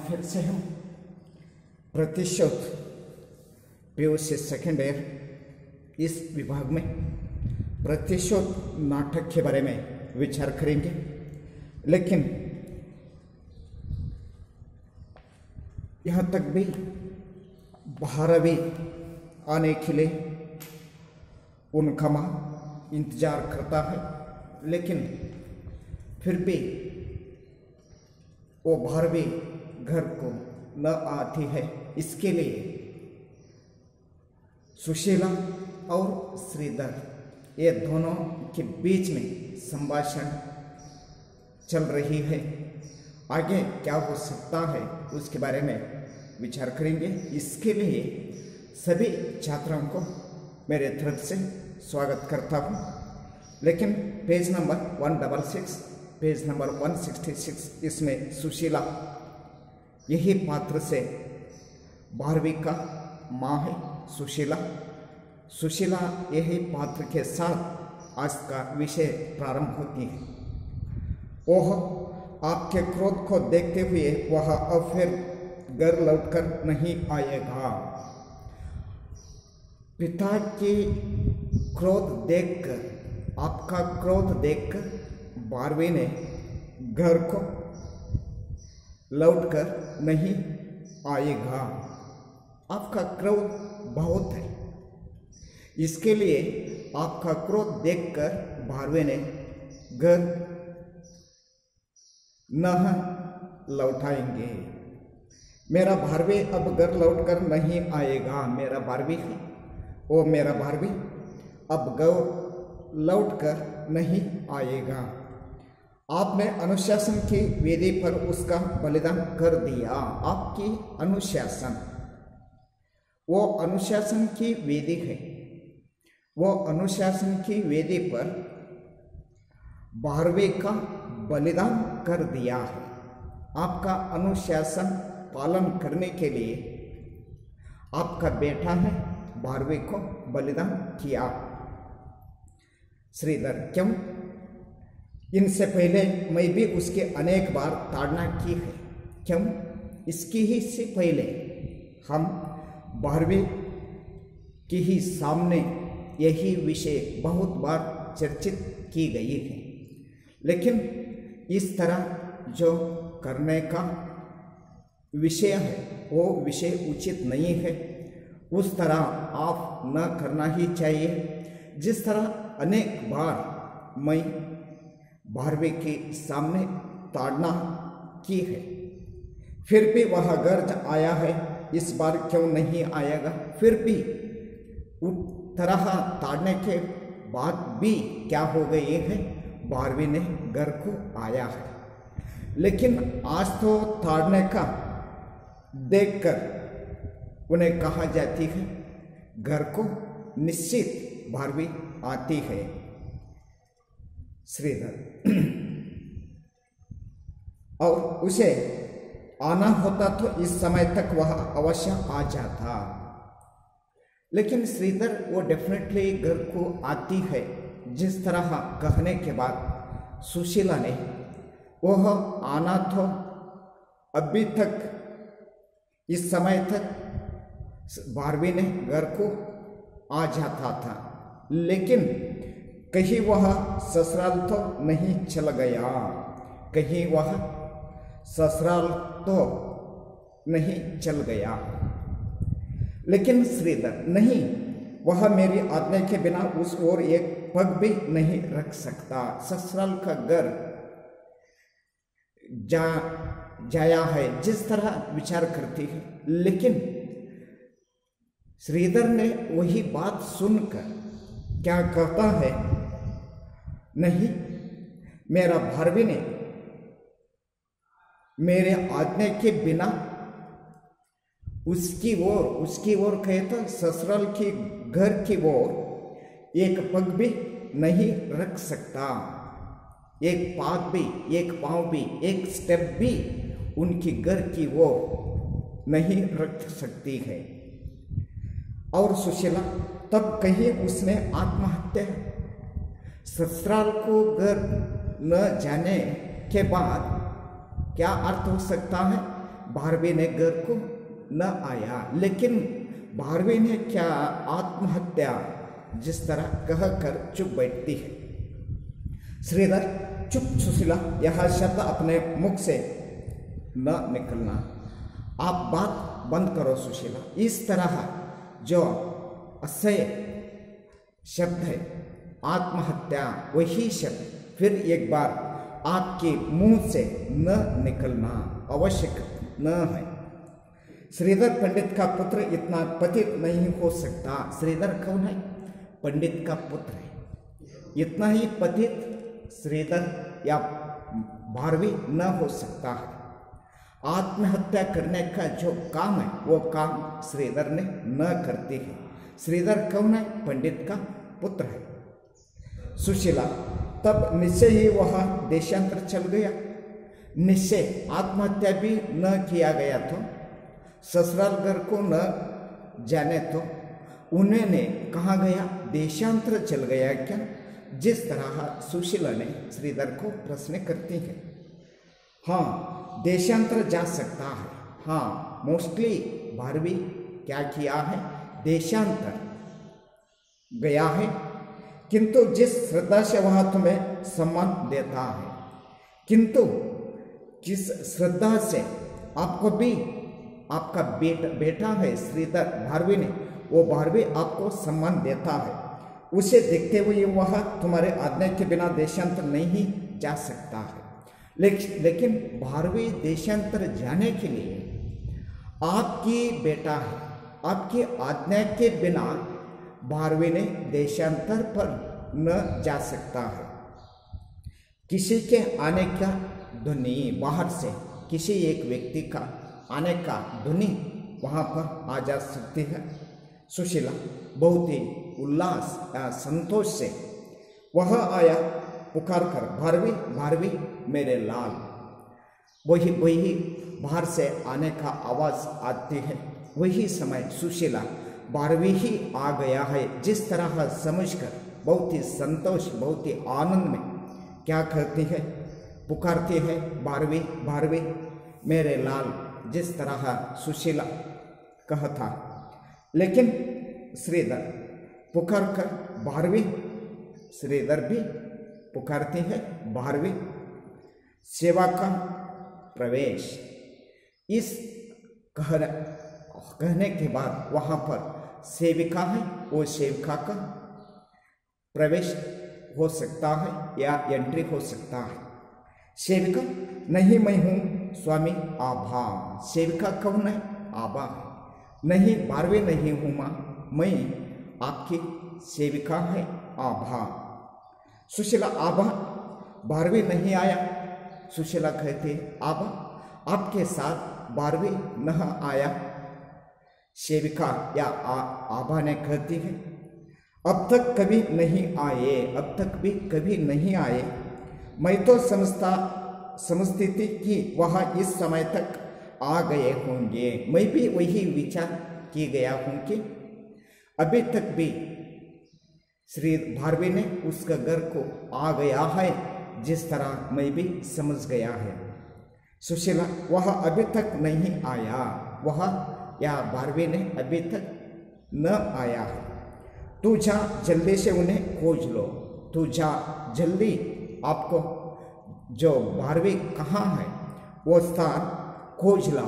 फिर से हम प्रतिशोध पीयूसी सेकेंड ईयर इस विभाग में प्रतिशोध नाटक के बारे में विचार करेंगे। लेकिन यहाँ तक भी 12वीं आने के लिए उनका माँ इंतजार करता है, लेकिन फिर भी वो 12वीं घर को न आती है। इसके लिए सुशीला और श्रीधर ये दोनों के बीच में संभाषण चल रही है। आगे क्या हो सकता है उसके बारे में विचार करेंगे। इसके लिए सभी छात्रों को मेरे तरफ से स्वागत करता हूँ। लेकिन पेज नंबर 166, पेज नंबर 166 इसमें सुशीला यही पात्र से 12वीं का माँ है। सुशीला यही पात्र के साथ आज का विषय प्रारंभ होती है। वह आपके क्रोध को देखते हुए वह अब फिर घर लौटकर नहीं आएगा। पिता की क्रोध देखकर, आपका क्रोध देखकर 12वीं ने घर को लौटकर नहीं आएगा। आपका क्रोध बहुत है, इसके लिए आपका क्रोध देखकर 12वीं ने घर न लौटाएंगे। मेरा 12वीं अब घर लौटकर नहीं आएगा। मेरा 12वीं है, वो मेरा 12वीं अब घर लौटकर नहीं आएगा। आपने अनुशासन की वेदी पर उसका बलिदान कर दिया। आपकी अनुशासन, वो अनुशासन की वेदी है। वो अनुशासन की वेदी पर 12वीं का बलिदान कर दिया है। आपका अनुशासन पालन करने के लिए आपका बेटा है 12वीं को बलिदान किया। श्रीधर, क्यों? इनसे पहले मैं भी उसके अनेक बार ताड़ना की है। क्यों? इसकी ही से पहले हम 12वीं के ही सामने यही विषय बहुत बार चर्चित की गई है। लेकिन इस तरह जो करने का विषय है वो विषय उचित नहीं है। उस तरह आप न करना ही चाहिए। जिस तरह अनेक बार मैं 12वीं के सामने ताड़ना की है, फिर भी वह घर आया है। इस बार क्यों नहीं आएगा? फिर भी उस तरह ताड़ने के बाद भी क्या हो गई है, 12वीं ने घर को आया है। लेकिन आज तो ताड़ने का देखकर उन्हें कहा जाती है घर को निश्चित 12वीं आती है। श्रीधर, और उसे आना होता तो इस समय तक वह अवश्य आ जाता। लेकिन श्रीधर वो डेफिनेटली घर को आती है। जिस तरह कहने के बाद सुशीला ने वह आना तो अभी तक इस समय तक 12वीं ने घर को आ जाता था, लेकिन कहीं वह ससुराल तो नहीं चल गया। कहीं वह ससुराल तो नहीं चल गया। लेकिन श्रीधर नहीं, वह मेरी आज्ञा के बिना उस ओर एक पग भी नहीं रख सकता। ससुराल का घर जाया है जिस तरह विचार करती है। लेकिन श्रीधर ने वही बात सुनकर क्या कहता है, नहीं, मेरा 12वीं ने मेरे आज्ञा के बिना उसकी ओर कहे तो ससुराल की घर की ओर एक पग भी नहीं रख सकता। एक पाद भी, एक पांव भी, एक स्टेप भी उनकी घर की ओर नहीं रख सकती है। और सुशीला, तब कहीं उसने आत्महत्या, ससुराल को घर न जाने के बाद क्या अर्थ हो सकता है? भारवी ने घर को न आया, लेकिन भारवी ने क्या आत्महत्या जिस तरह कहकर चुप बैठती है। श्रीधर चुप सुशीला, यह शब्द अपने मुख से न निकलना, आप बात बंद करो सुशीला। इस तरह जो असह्य शब्द है आत्महत्या, वही शब्द फिर एक बार आपके मुंह से न निकलना आवश्यक न है। श्रीधर पंडित का पुत्र इतना पतित नहीं हो सकता। श्रीधर कौन है? पंडित का पुत्र है। इतना ही पतित श्रीधर या भारवी न हो सकता है। आत्महत्या करने का जो काम है वो काम श्रीधर ने न करती है। श्रीधर कौन है? पंडित का पुत्र है। सुशीला, तब निश्चय ही वह देशांतर चल गया। निश्चय आत्महत्या भी न किया गया तो ससुराल घर को न जाने तो उन्होंने कहाँ गया? देशांतर चल गया क्या? जिस तरह सुशीला ने श्रीधर को प्रश्न करती है। हाँ, देशांतर जा सकता है। हाँ, मोस्टली भारवी क्या किया है? देशांतर गया है, किंतु जिस श्रद्धा से वह तुम्हें सम्मान देता है, किंतु किस श्रद्धा से आपको भी आपका बेटा है श्रीधर भारवी ने, वो भारवी आपको सम्मान देता है, उसे देखते हुए वह तुम्हारे आज्ञा के बिना देशांतर नहीं जा सकता है। लेकिन भारवी देशांतर जाने के लिए आपकी बेटा है, आपकी आज्ञा के बिना भारवी ने देशांतर पर न जा सकता है। किसी के आने का ध्वनि बाहर से, किसी एक व्यक्ति का आने का ध्वनि वहाँ पर आ जा सकती है। सुशीला बहुत ही उल्लास या संतोष से वह आया, पुकार कर भारवी भारवी मेरे लाल। वही बाहर से आने का आवाज़ आती है। वही समय सुशीला भारवी ही आ गया है जिस तरह समझकर बहुत ही संतोष, बहुत ही आनंद में क्या करती है? पुकारती है भारवी भारवी मेरे लाल, जिस तरह सुशीला कहा था। लेकिन श्रीधर पुकार कर भारवी, श्रीधर भी पुकारती है भारवी। सेवा का प्रवेश, इस कहने के बाद वहाँ पर सेविका है, वो सेविका का प्रवेश हो सकता है या एंट्री हो सकता है। सेविका नहीं, मैं हूँ स्वामी आभा। सेविका कौन है? आभा है। नहीं भारवी नहीं हूँ माँ, मैं आपकी सेविका है आभा। सुशीला आभा, भारवी नहीं आया। सुशीला कहती है आभा आपके साथ भारवी न आया। सेविका या आभा ने कहती है अब तक कभी नहीं आए, अब तक भी कभी नहीं आए। मैं तो समझती थी कि वह इस समय तक आ गए होंगे। मैं भी वही विचार की गया हूँ कि अभी तक भी श्री भारवी ने उसका घर को आ गया है, जिस तरह मैं भी समझ गया है। सुशीला वह अभी तक नहीं आया, वह या भारवी ने अभी तक न आया है। तू जा जल्दी से उन्हें खोज लो, तू जा जल्दी। आपको जो भारवी कहाँ है वो स्थान खोज ला,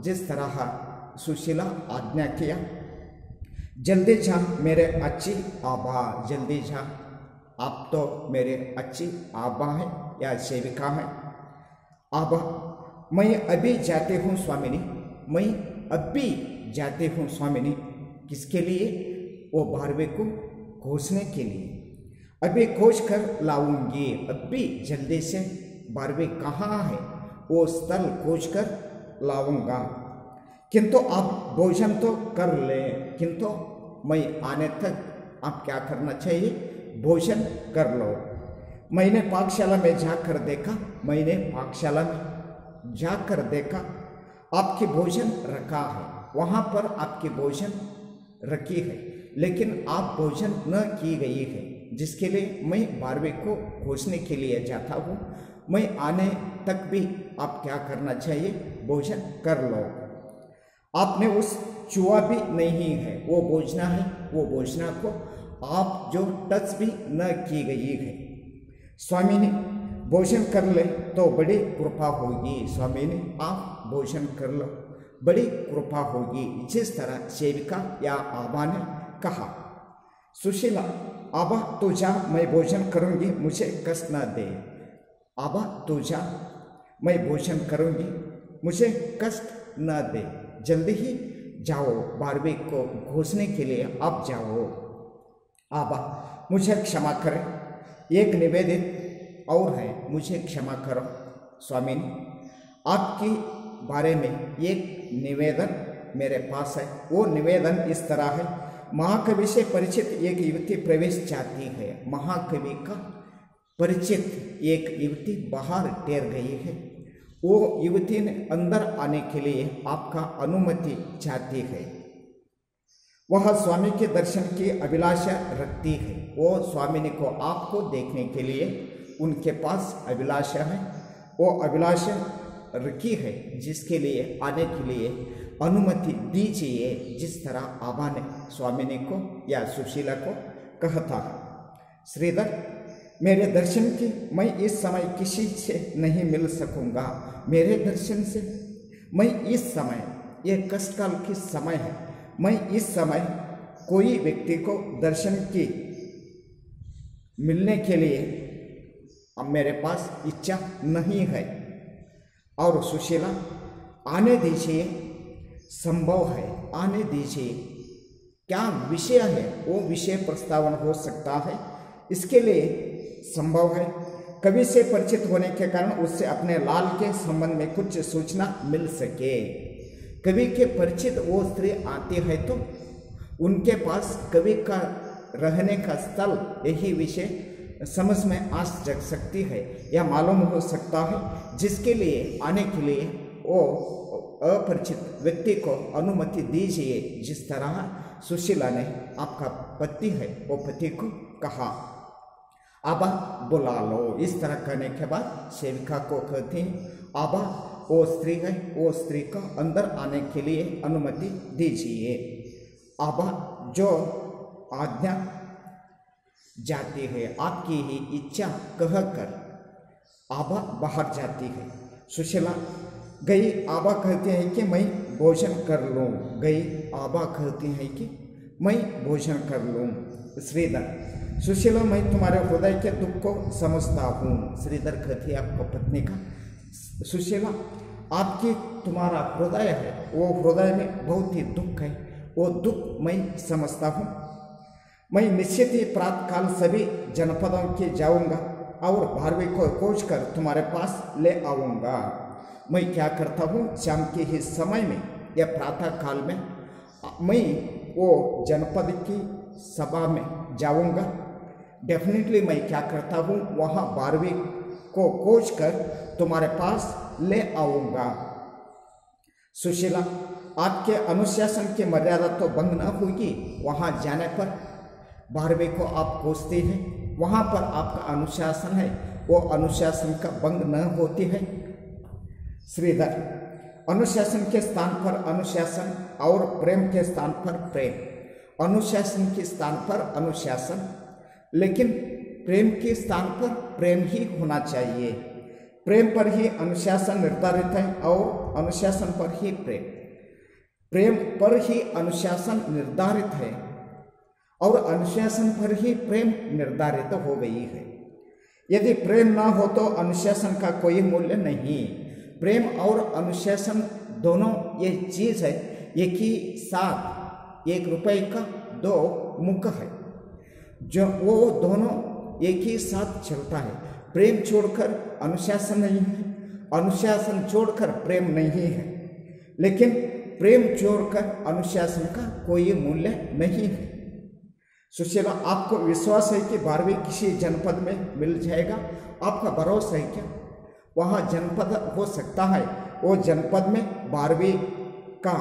जिस तरह सुशीला आज्ञा किया। जल्दी जा मेरे अच्छी आभा, जल्दी जा। आप तो मेरे अच्छी आभा है या सेविका है। आभा मैं अभी जाती हूँ स्वामिनी, मैं अभी जाती हूँ स्वामिनी। किसके लिए? वो भारवी को खोजने के लिए। अभी खोज कर लाऊंगी, अभी जल्दी से भारवी कहाँ है वो स्थल खोज कर लाऊंगा। किंतु आप भोजन तो कर ले, किंतु मैं आने तक आप क्या करना चाहिए? भोजन कर लो। मैंने पाकशाला में जाकर देखा, मैंने पाकशाला में जाकर देखा आपकी भोजन रखा है, वहाँ पर आपकी भोजन रखी है, लेकिन आप भोजन न की गई है, जिसके लिए मैं भारवी को खोजने के लिए जाता हूँ। मैं आने तक भी आप क्या करना चाहिए, भोजन कर लो। आपने उस चुआ भी नहीं है वो भोजना है, वो भोजना को आप जो टच भी न की गई है। स्वामी ने भोजन कर ले तो बड़ी कृपा होगी। स्वामी ने आप भोजन कर लो, बड़ी कृपा होगी। जिस तरह सेविका या आबा ने कहा, सुशीला आबा तू जा, मैं भोजन करूंगी, मुझे कष्ट न दे। आबा तू जा, मैं भोजन करूंगी, मुझे कष्ट न दे। जल्दी ही जाओ, 12वीं को घोषणे के लिए अब जाओ। आबा मुझे क्षमा करें, एक निवेदित और है, मुझे क्षमा करो। स्वामी ने आपके बारे में एक निवेदन मेरे पास है। वो निवेदन इस तरह है, महाकवि से परिचित एक युवती प्रवेश चाहती है। महाकवि का परिचित एक युवती बाहर ठहर गई है। वो युवती ने अंदर आने के लिए आपका अनुमति चाहती है। वह स्वामी के दर्शन की अभिलाषा रखती है। वो स्वामिनी को आपको देखने के लिए उनके पास अभिलाषा है, वो अभिलाषा रखी है, जिसके लिए आने के लिए अनुमति दीजिए। जिस तरह आबा ने स्वामिनी को या सुशीला को कहा था, श्रीधर मेरे दर्शन की मैं इस समय किसी से नहीं मिल सकूंगा। मेरे दर्शन से मैं इस समय, यह कष्टकाल की समय है, मैं इस समय कोई व्यक्ति को दर्शन की मिलने के लिए अब मेरे पास इच्छा नहीं है। और सुशीला आने दीजिए, संभव है, आने दीजिए। क्या विषय है, वो विषय प्रस्तावन हो सकता है, इसके लिए संभव है। कवि से परिचित होने के कारण उससे अपने लाल के संबंध में कुछ सूचना मिल सके। कवि के परिचित वो स्त्री आती है तो उनके पास कवि का रहने का स्थल, यही विषय समझ में आ सकती है या मालूम हो सकता है, जिसके लिए आने के लिए वो अपरिचित व्यक्ति को अनुमति दीजिए। जिस तरह सुशीला ने आपका पति है वो पति को कहा, आबा बुला लो। इस तरह करने के बाद सेविका को कहती हैं, आबा वो स्त्री है, वो स्त्री को अंदर आने के लिए अनुमति दीजिए। आबा जो आज्ञा जाती है, आपकी ही इच्छा कहकर आबा बाहर जाती है। सुशीला गई, आबा कहते हैं कि मैं भोजन कर लूँ। गई, आबा कहती हैं कि मैं भोजन कर लूँ। श्रीधर, सुशीला मैं तुम्हारे हृदय के दुख को समझता हूँ। श्रीधर कहती है आपको पत्नी का, सुशीला आपकी तुम्हारा हृदय है, वो हृदय में बहुत ही दुख है, वो दुख मैं समझता हूँ। मैं निश्चित ही प्रातःकाल सभी जनपदों के जाऊँगा और 12वीं को खोज कर तुम्हारे पास ले आऊँगा। मैं क्या करता हूँ, शाम के ही समय में या प्रातः काल में मैं वो जनपद की सभा में जाऊँगा। डेफिनेटली मैं क्या करता हूँ, वहाँ 12वीं को खोज कर तुम्हारे पास ले आऊँगा। सुशीला आपके अनुशासन की मर्यादा तो भंग न होगी। वहाँ जाने पर 12वीं को आप खोजते हैं, वहाँ पर आपका अनुशासन है, वो अनुशासन का भंग न होती है। श्रीधर, अनुशासन के स्थान पर अनुशासन और प्रेम के स्थान पर प्रेम। अनुशासन के स्थान पर अनुशासन, लेकिन प्रेम के स्थान पर प्रेम ही होना चाहिए। प्रेम पर ही अनुशासन निर्धारित है और अनुशासन पर ही प्रेम, प्रेम पर ही अनुशासन निर्धारित है और अनुशासन पर ही प्रेम निर्धारित हो गई है। यदि प्रेम ना हो तो अनुशासन का कोई मूल्य नहीं। प्रेम और अनुशासन दोनों ये चीज़ है, एक ही साथ 1 रुपये का 2 मुख है, जो वो दोनों एक ही साथ चलता है। प्रेम छोड़कर अनुशासन नहीं है, अनुशासन छोड़कर प्रेम नहीं है, लेकिन प्रेम छोड़कर अनुशासन का कोई मूल्य नहीं है। सुशीला आपको विश्वास है कि 12वीं किसी जनपद में मिल जाएगा, आपका भरोसा है क्या? वहाँ जनपद हो सकता है, वो जनपद में 12वीं का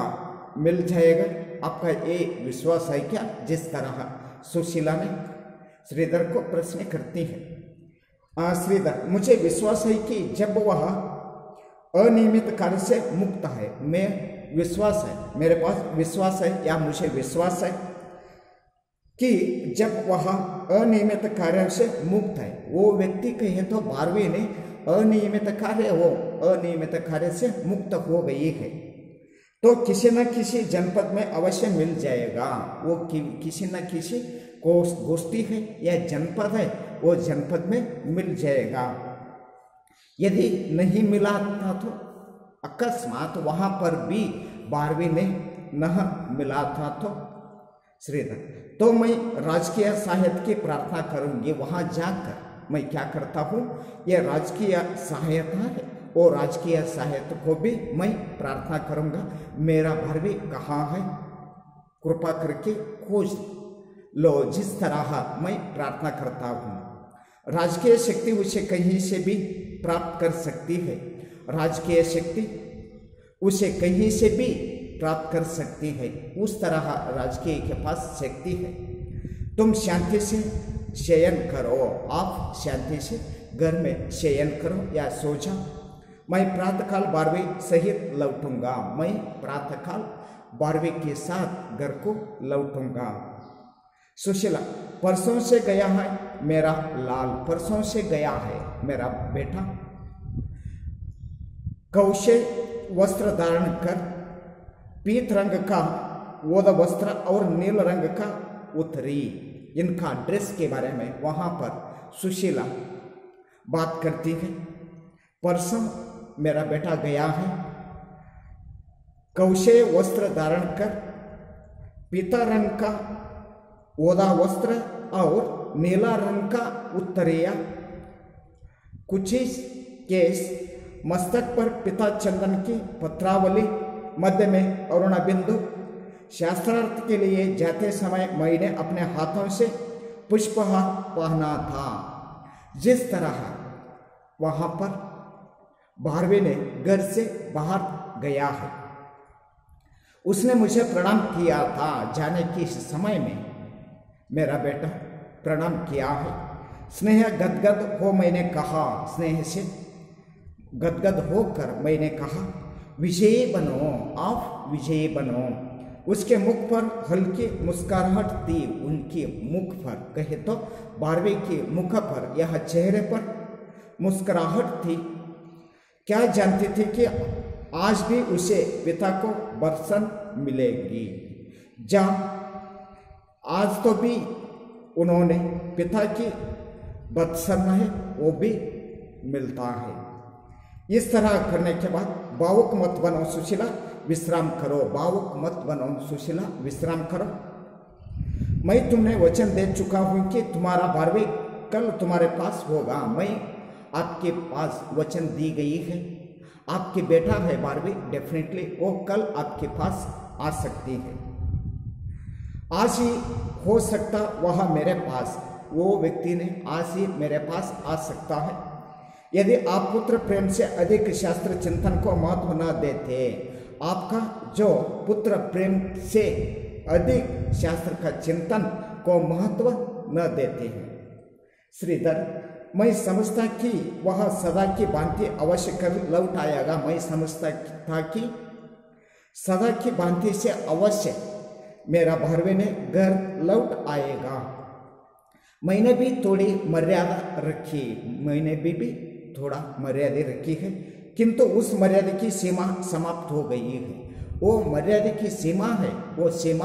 मिल जाएगा, आपका ये विश्वास है क्या? जिस तरह सुशीला ने श्रीधर को प्रश्न करती है। श्रीधर, मुझे विश्वास है कि जब वह अनियमित कार्य से मुक्त है, मैं विश्वास है, मेरे पास विश्वास है या मुझे विश्वास है कि जब वह अनियमित कार्य से मुक्त है, वो व्यक्ति कहे तो 12वीं ने अनियमित कार्य, वो अनियमित कार्य से मुक्त हो गई है, तो किसी न किसी जनपद में अवश्य मिल जाएगा। वो किसी न किसी गोष्ठी है या जनपद है, वो जनपद में मिल जाएगा। यदि नहीं मिला था तो अकस्मात वहां पर भी 12वीं ने न मिला था तो श्रीधर, तो मैं राजकीय सहायता की प्रार्थना करूंगी। वहां जाकर मैं क्या करता हूँ, यह राजकीय सहायता है, और राजकीय सहायता को भी मैं प्रार्थना करूंगा, मेरा 12वीं कहाँ है, कृपा करके खोज लो। जिस तरह मैं प्रार्थना करता हूँ, राजकीय शक्ति उसे कहीं से भी प्राप्त कर सकती है, राजकीय शक्ति उसे कहीं से भी प्राप्त कर सकती है, उस तरह राजकीय के पास शक्ति है। तुम शांति से शयन करो, आप शांति से घर में शयन करो या सो जाओ। मैं प्रातःकाल 12वीं सहित लौटूंगा, मैं प्रातःकाल 12वीं के साथ घर को लौटूंगा। सुशीला, परसों से गया है मेरा लाल, परसों से गया है मेरा बेटा। कौशे वस्त्र धारण कर, पीत रंग का ओद वस्त्र और नील रंग का उत्तरी, इनका ड्रेस के बारे में वहां पर सुशीला बात करती है। परसों मेरा बेटा गया है, कौशे वस्त्र धारण कर, पीता रंग का ओदा वस्त्र और नीला रंग का उत्तरीय, कुची केस, मस्तक पर पिता चंदन की पत्रावली, मध्य में अरुणा बिंदु। शास्त्रार्थ के लिए जाते समय मैंने अपने हाथों से पुष्पहार पहना था। जिस तरह वहां पर 12वीं ने घर से बाहर गया है, उसने मुझे प्रणाम किया था, जाने के इस समय में मेरा बेटा प्रणाम किया है। स्नेह गदगद हो मैंने कहा, स्नेह से गदगद होकर मैंने कहा, विजयी बनो, आप विजयी बनो। उसके मुख पर हल्की मुस्कुराहट थी, उनके मुख पर कहे तो 12वीं के मुख पर, यह चेहरे पर मुस्कुराहट थी। क्या जानती थी कि आज भी उसे पिता को बरसन मिलेगी। जब आज तो भी उन्होंने पिता की बदसन है वो भी मिलता है। इस तरह करने के बाद भावुक मत बनो सुशीला, विश्राम करो, भावुक मत बनो सुशीला, विश्राम करो। मैं तुम्हें वचन दे चुका हूं कि तुम्हारा 12वीं कल तुम्हारे पास होगा। मैं आपके पास वचन दी गई है, आपके बेटा है 12वीं, डेफिनेटली वो कल आपके पास आ सकती है। आज ही हो सकता वह मेरे पास, वो व्यक्ति ने आज ही मेरे पास आ सकता है। यदि आप पुत्र प्रेम से अधिक शास्त्र चिंतन को महत्व न देते, आपका जो पुत्र प्रेम से अधिक शास्त्र का चिंतन को महत्व न देते हैं। श्रीधर, मैं समझता कि वह सदा की भांति अवश्य कर लौट आएगा। मैं समझता था कि सदा की भांति से अवश्य मेरा 12वीं ने घर लौट आएगा। मैंने भी थोड़ी मर्यादा रखी, मैंने भी थोड़ा मर्यादा रखी है, किंतु उस मर्यादा की सीमा समाप्त हो गई है। वो मर्यादा की सीमा है, वो सीमा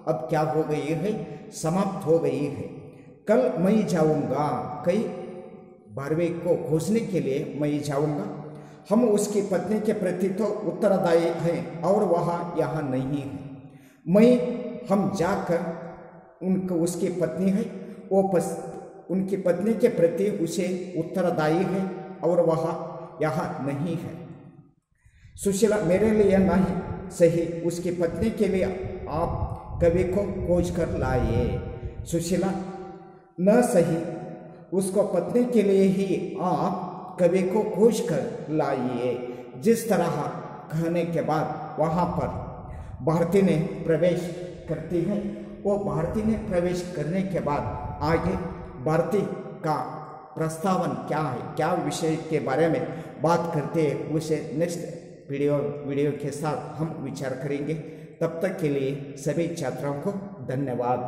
अब क्या हो गई है, समाप्त हो गई है। कल मैं जाऊंगा, कई 12वीं को खोजने के लिए मैं जाऊंगा। हम उसकी पत्नी के प्रति तो उत्तरदायी हैं और वह यहाँ नहीं है। हम जाकर उनको, उसकी पत्नी है वो उनकी पत्नी के प्रति उसे उत्तरदायी है और वह यहाँ नहीं है। सुशीला, मेरे लिए नहीं सही, उसकी पत्नी के लिए आप कवि को खोज कर लाइए। सुशीला, न सही, उसको पत्नी के लिए ही आप कवि को खोज कर लाइए। जिस तरह कहने के बाद वहाँ पर भारती ने प्रवेश करती है, वो भारती ने प्रवेश करने के बाद आगे भारती का प्रस्तावन क्या है, क्या विषय के बारे में बात करते हैं, उसे नेक्स्ट वीडियो के साथ हम विचार करेंगे। तब तक के लिए सभी छात्रों को धन्यवाद।